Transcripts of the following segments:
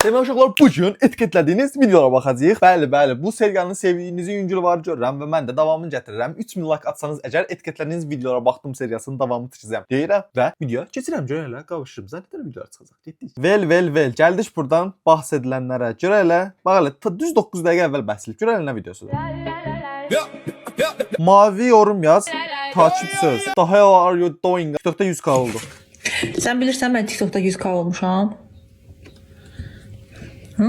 Demək uşaqlar, bugün etiketlədiyiniz videolara baxacağıq. Bəli, bu seriyanın sevdiyinizi yüngül var görürəm və mən də davamını gətirirəm. 3000 like atsanız əgər etiketlədiyiniz videolara baxdım seriyasının davamını tikəcəm deyirəm və videoya keçirəm. Görə elə qavuşurum. Zənnədirəm videolar çıxacaq. Getdik. Vel. Gəldik buradan bahs edilənlərə. Görə elə, bax elə düz 9 dəqiqə əvvəl bəhs edilib. Görə elə nə videosudur. Mavi yorum yaz. Takip söz. Daha are you doing? TikTokda 100k oldu. Sən bilirsən mən TikTokda 100k olmuşam. Hı?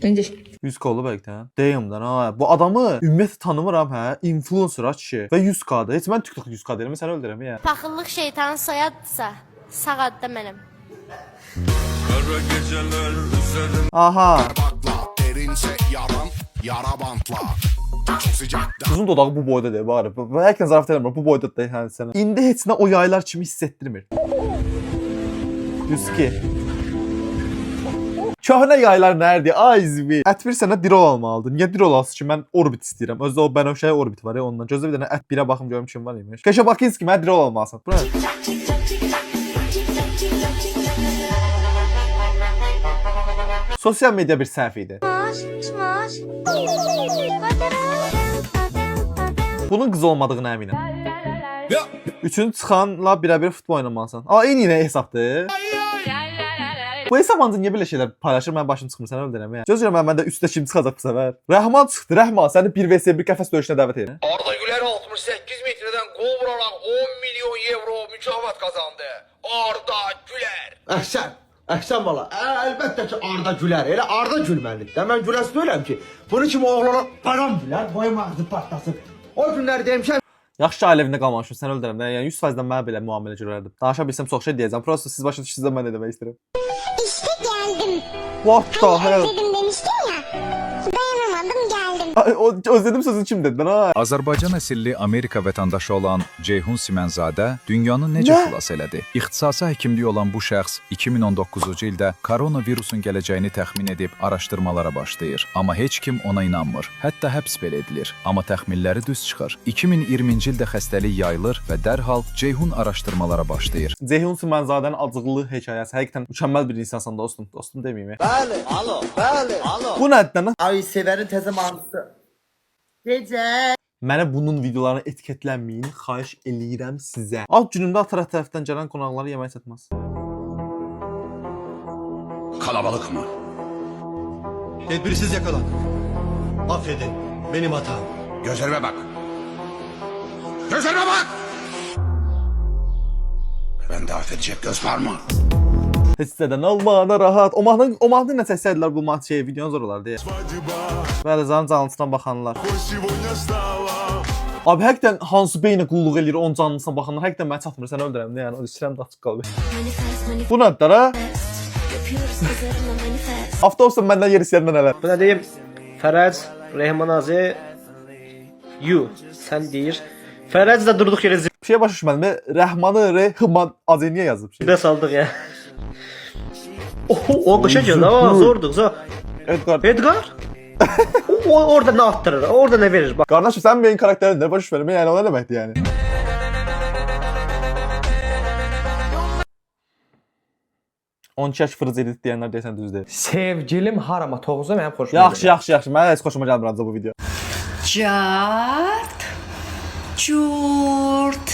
İndi 100k oldu bəlkə də. Deyimdən ha. Bu adamı ümumiyyətlə tanımıram hə. Influencer ha kişi və 100k-da. Heç mən TikTokda 100k deyirəm, səni öldürəm ya. Paxıllıq şeytanın soyadsa, sağ adda mənim. Aha. Derinse yara bantla. Uzun dodağı bu boyda deyil, bari. Həqiqətən zarafat eləmirəm, bu boyda deyil hə sənə. İndi heç nə o yaylar kimi hiss etdirmir. 102. Köhnə yaylar nədir? Ayzvi. Ətbir sənə dirol almalıdır. Niyə dirol alsın ki? Mən orbit istəyirəm. Özdə o bənövşəyə orbit var ya ondan. Gözlə bir dənə ət birə baxım görüm kim var imiş. Keşə bakınız ki, mənə dirol almalısan. Bu nə? Sosial media bir səhv idi. Bunun qız olmadığına əminəm. Üçüncü çıxanla birə-bir futbol oynamalısan. Eyni hesabdır. Bu hesab ancaq niyə belə şeylər paylaşır, mən başım çıxmır, sənə öldürəm ya. Gözləyirəm məndə üstə kim çıxacaq bu səfər. Rəhman çıxdı, Rəhman səni 1vs1 qəfəs döyüşünə dəvət edirəm. Arda Güler 68 metreden gol vurarak 10 milyon euro mükafat kazandı. Arda Güler. Əhsən bala. Əlbəttə ki Arda Gülər. Elə Arda gülməlidir. Də mən güləs deyirəm ki, bunu kimi oğlana baram gülər, boyum ağzı partlasın. O günlər demişəm. Yaxşı ki ailevində qalmamışım, səni öldürəm. Yəni 100%-dən mənə belə müamilə görərdim. Danışa bilsəm çox şey deyəcəm. Prosta siz başa düşürsünüz, mən nə demək istəyirəm. İşte geldim. What the hell? Dedim demiştin ya. Dayanamadım geldim. Özledim sözünü kim dedi? Ha? Azərbaycan əsilli Amerika vətəndaşı olan Ceyhun Simənzadə dünyanı necə xilas elədi? İxtisası həkimliyi olan bu şəxs 2019-cu ildə koronavirusun gələcəyini təxmin edib araşdırmalara başlayır. Amma heç kim ona inanmır. Hətta həbs belə edilir. Amma təxminləri düz çıxır. 2020-ci ildə xəstəlik yayılır və dərhal Ceyhun araşdırmalara başlayır. Ceyhun Simənzadənin acıqlı hekayəsi. Həqiqətən mükəmməl bir insansan dostum. Dostum deməyim. Bəli, bəli. Bu nədir lan? Ay sevərin təzə mahnısı. Gecə. Mənə bunun videolarını etiketlənməyin, xahiş eləyirəm sizə. Alt günümdə Ataraq tərəfdən gələn qonaqları yemək satmaz. Kalabalık mı? Tedbirsiz yakalandık. Affedin, benim hatam. Gözlerime bak. Gözlerime bak! Ben de affedecek göz var mı? Heç sizədən almağına rahat. O mahnı ilə çəksəydilər bu videonun zor olardı. Bəli, canlısına baxanlar. Abi həqiqdən hansı beynə qulluq eləyir onun canlısına baxanlar. Həqiqdən mənə çatmır, səni öldürəm. Yəni, o istəyirəm də açıq qalıb. Bu nədir ha? Avtobusda məndən yer istəyəndən nələr? Bu nə deyim? Fərəc, Rəhmanazi, sən deyir. Fərəc də durduq yerə Bir şey başa düşmədim. Rəhmanı, Rəhman azı niyə yazıb? zibə saldıq ya. O qışa gəldi, ama zordur. Edgar? Orada nə attırır, orada nə verir? Bak. Qardaşım, sən benim karakterin nə başa düşmədim? Yəni, o nə deməkdir yəni? On yaş fırız edit deyənlər deyəsən düz deyil. Sevgilim harama toğuza mənim xoşuma gəlir. Yaxşı. Mənə heç xoşuma gəlmir ancaq bu video. Cart. Curt.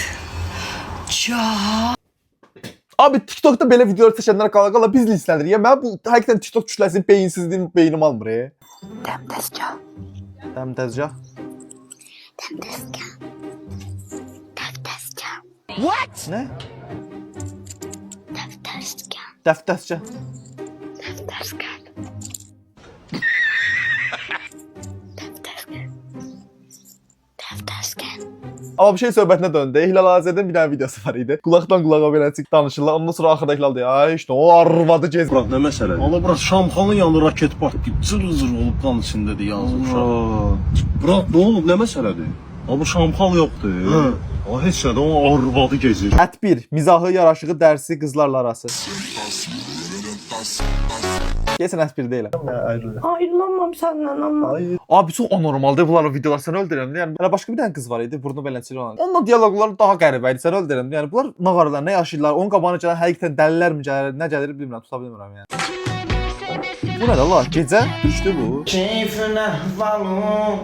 Cart. Abi TikTokda belə videolar çəkənlər qala biz listlənir. Ya mən bu həqiqətən TikTok kütləsinin beyinsizliyini beynim almır. Dəmdəzgah. Dəmdəzgah. Dəftəzgah. What? Nə? Dəftəzgah. Dəftəzgah. Dəftəzgah. Amma bir şey söhbətinə döndü. Hilal Azərin bir dənə videosu var idi. Qulaqdan qulağa belə çıx danışırlar. Ondan sonra axırda Hilal deyir: "Ay işte o arvadı gez." Bırak ne mesele? Allah bırak şampanın yanında raket patlayıp zır olup kan içindedir yazmış. Bırak ne olub ne meseledir? Bu şampan yoktu. O heç nədə o arvadı gezir. Ət 1. Mizahı, yaraşığı, dərsi qızlarla arası. Gəlsən ət 1 deyiləm. Ayrılamam səndən amma. Abi çox anormaldır bunların videoları, səni öldürürəm. Yəni belə başqa bir dənə qız var idi, burnu beləçili olan. Onunla dialoqları daha qəribə idi, səni öldürürəm. Yəni bunlar nağarlar, nə yaşayırlar? Onun qabağına gələn həqiqətən dəlilər mi gəlir, nə gəlir bilmirəm, tuta bilmirəm yəni. Bu ne la? Gecə düşdü bu. Keyfin əhvalım,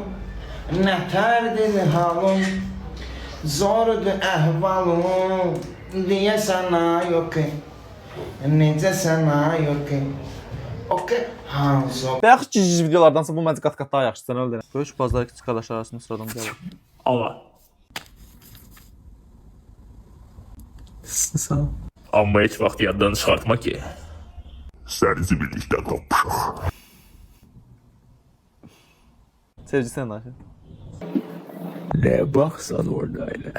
nətərdir halım, zordur əhvalım, deyə sənə yox ki, necə sənə yox ki, okey, hansı Bayaq cici videolardansa bu məncə qat-qat daha yaxşıdır, sən öldürəm. Böyük bazar kiçik qardaşlar arasında sıradan gəlir. Allah. Sağ ol. Amma heç vaxt yaddan çıxartma ki. Sərinizi birlikdə tapmışıq. Sevgisine naşır. Ne baksan orada öyle.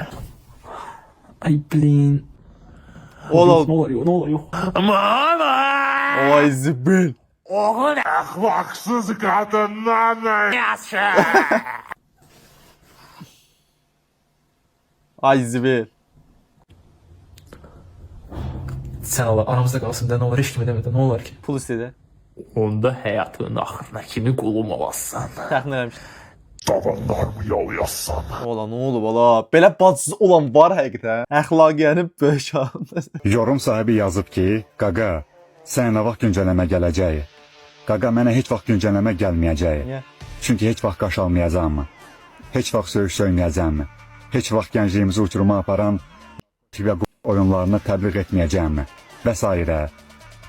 Ay blin. Oğlum. Ne oluyor, ne oluyor? Aman! Ay zibil. Ahlaksız kadınlar. Ay zibil. Sen Allah aramızda kalsın da ne olur hiç kimi demeden ne olur ki? Pul istedi. Onda hayatının ahırına kimi kulum olassan. Təxmin eləmişdim. Tavanlarımı yol yazsan. Ola nə olub ola? Belə bacısı olan var həqiqətən. Əxlaqiyyəni böyük aldı. Yorum sahibi yazıb ki, Qaqa, sən nə vaxt güncələmə gələcəyi? Qaqa, mənə heç vaxt güncələmə gəlməyəcəyi. Niyə? Çünki heç vaxt qaş almayacağam. Heç vaxt söyüş söyməyəcəm. Heç vaxt gəncliyimizi uçuruma aparan və oyunlarını təbliğ etməyəcəm. Və s.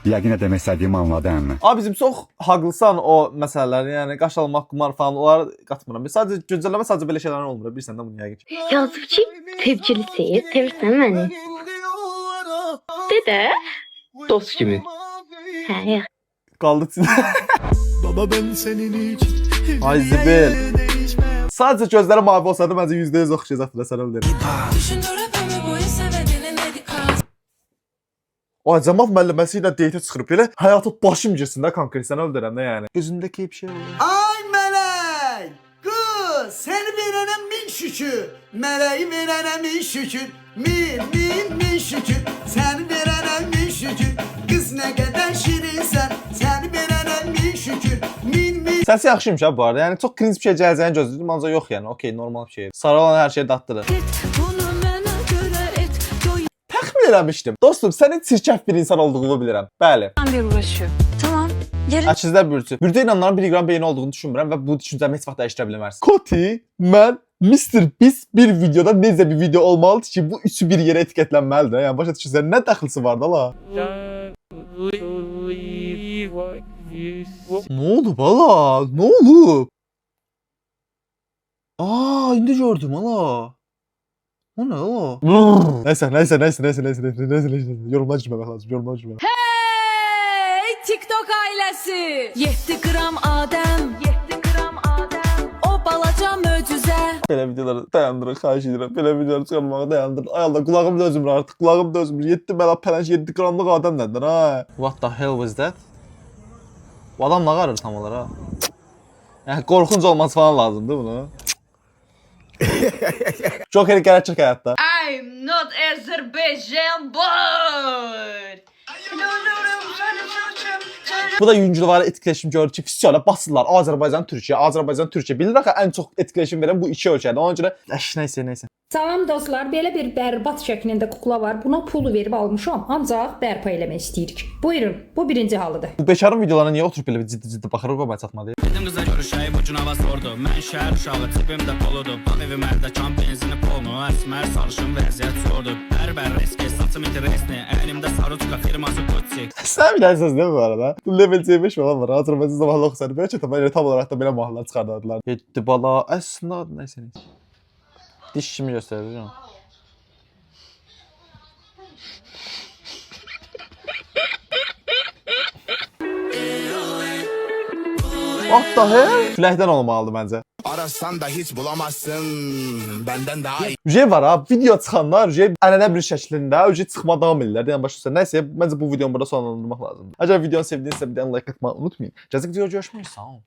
Yəqin nə demək istədiyimi anladın. Abi bizim çox haqlısan o məsələləri, yəni qaş almaq, qumar falan onları qatmıram. Sadəcə güncəlləmə sadəcə belə şeylər olmur. Bilirsən də bunu yəqin ki. Yazık ki tepkilisin. Sevirsen beni. Dede. Dost kimi. He. Qaldı içində. Baba ben senin için. Ay zibil. Sadəcə gözləri mavi olsaydı məncə %100 oxuyacaqdı da sən öldürəm. O Cəmal müəlliməsi ilə deytə çıxırıb belə həyatı başım girsin də konkret sən öldürəm də yəni. Gözündəki bir şey olur. Ay mələk, qız, səni verənəm min şükür, mələyi verənəm min şükür, min şükür, səni verənəm min şükür, qız nə qədər şirinsən, səni verənəm min şükür, min. Səsi yaxşıymış ha bu arada. Yəni çox cringe bir şey gələcəyini gözləyirdim, ancaq yox yəni. Okey, normal bir şey. Sarı olan hər şey dadlıdır. Təxmin eləmişdim. Dostum, sənin çirkəf bir insan olduğunu bilirəm. Bəli. Bir uğraşıyor. Tamam. Yarın Əkizlər bürcü. Bürcə inanların 1 qram beyni olduğunu düşünmürəm və bu düşüncəmi heç vaxt dəyişdirə bilməzsən. Koti, mən, Mr. Beast bir videoda necə bir video olmalıdır ki, bu üçü bir yerə etiketlənməlidir. Yəni başa düşürsən, nə dəxlisi var da la? Nə oldu bala? Nə olub? Aa, indi gördüm hala. O ne o? Neyse. Yorumlar girmemek lazım. Hey TikTok ailesi. 7 gram Adem. O balaca möcüzə. Belə videoları dayandırın, xahiş edirəm. Belə videoları çıxarmağı dayandırın. Ay Allah, qulağım dözmür artıq. Qulağım dözmür. 7 mələ pələş 7 qramlıq adam nədir ha? What the hell was that? Bu adam nə qarır tam olaraq? Yəni qorxunc olması falan lazımdır bunu. Joker gerçek hayatta. I'm not Azerbaijan boy. Bu da yüngülvari etkileşim görür ki, fisiyola basırlar. Azərbaycan, Türkiyə. Bilir axı ən çox etkileşim verən bu iki ölkədir. Ona görə nəysə. Salam dostlar, belə bir bərbad şəklində kukla var. Buna pul verib almışam, ancaq bərpa eləmək istəyirik. Buyurun, bu birinci halıdır. Bu bekarın videolarına niyə oturub belə ciddi baxırıq, o mənə çatmadı. Dedim qıza görüşəyib ucun hava sordu. Mən şəhər uşağı, tipim də poludur. Bak evim ərdə benzini polnu. Əsmər sarışın vəziyyət sordu. Bərber reski, saçım iti resni. Əlimdə saruçka firması Gucci. Sən bilirsiniz değil mi bu arada? Bu level C5 falan var. Azərbaycan zamanlı oxusan. Böyle çatı tam olarak da belə mahnılar çıxardardılar. 7 bala, əslində adı nəysə. Diş kimi göstərir canım. What the hell? Küləkdən olmalıdır məncə. Arasan da hiç bulamazsın. Benden daha iyi. Ücey var ha, video çıxanlar ücey ənənə bir şəklində ücey çıxma davam edirlər. Yəni başa düşürsən. Nəysə, məncə bu videonu burada sonlandırmaq lazımdır. Əgər videonu sevdinizsə bir dənə like atmayı unutmayın. Gələcək videoda görüşmək üzere. Sağ olun.